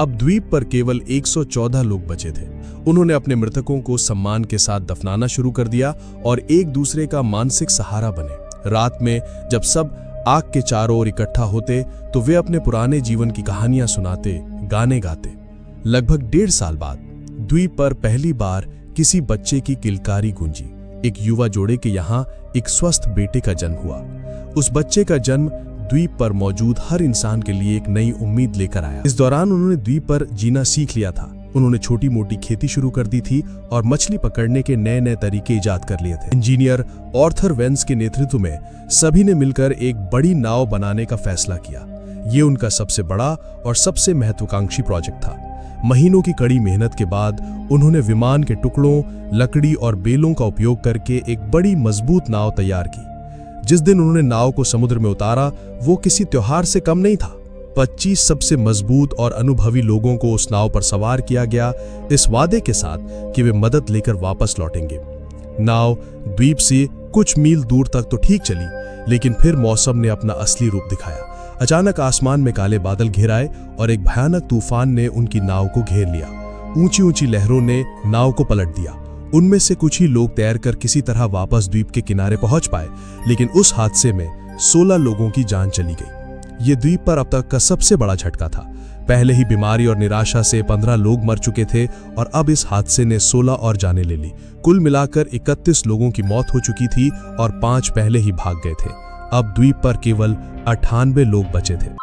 अब द्वीप पर केवल 114 लोग बचे थे। उन्होंने अपने मृतकों को सम्मान के साथ दफनाना शुरू कर दिया और एक दूसरे का मानसिक सहारा बने। रात में जब सब आग के चारों ओर इकट्ठा होते तो वे अपने पुराने जीवन की कहानियां सुनाते, गाने गाते। लगभग 1.5 साल बाद द्वीप पर पहली बार किसी बच्चे की किलकारी गूंजी। एक युवा जोड़े के यहाँ एक स्वस्थ बेटे का जन्म हुआ। उस बच्चे का जन्म द्वीप पर मौजूद हर इंसान के लिए एक नई उम्मीद लेकर आया। इस दौरान उन्होंने द्वीप पर जीना सीख लिया था। उन्होंने छोटी मोटी खेती शुरू कर दी थी और मछली पकड़ने के नए नए तरीके इजाद कर लिए थे। इंजीनियर आर्थर वेंस के नेतृत्व में सभी ने मिलकर एक बड़ी नाव बनाने का फैसला किया। ये उनका सबसे बड़ा और सबसे महत्वाकांक्षी प्रोजेक्ट था। महीनों की कड़ी मेहनत के बाद उन्होंने विमान के टुकड़ों, लकड़ी और बेलों का उपयोग करके एक बड़ी मजबूत नाव तैयार की। जिस दिन उन्होंने नाव को समुद्र में उतारा वो किसी त्योहार से कम नहीं था। 25 सबसे मजबूत और अनुभवी लोगों को उस नाव पर सवार किया गया, इस वादे के साथ कि वे मदद लेकर वापस लौटेंगे। नाव द्वीप से कुछ मील दूर तक तो ठीक चली, लेकिन फिर मौसम ने अपना असली रूप दिखाया। अचानक आसमान में काले बादल घिर आए और एक भयानक तूफान ने उनकी नाव को घेर लिया। ऊंची ऊंची लहरों ने नाव को पलट दिया। उनमें से कुछ ही लोग तैरकर किसी तरह वापस द्वीप के किनारे पहुंच पाए, लेकिन उस हादसे में 16 लोगों की जान चली गई। ये द्वीप पर अब तक का सबसे बड़ा झटका था। पहले ही बीमारी और निराशा से 15 लोग मर चुके थे और अब इस हादसे ने 16 और जानें ले ली। कुल मिलाकर 31 लोगों की मौत हो चुकी थी और 5 पहले ही भाग गए थे। अब द्वीप पर केवल 98 लोग बचे थे।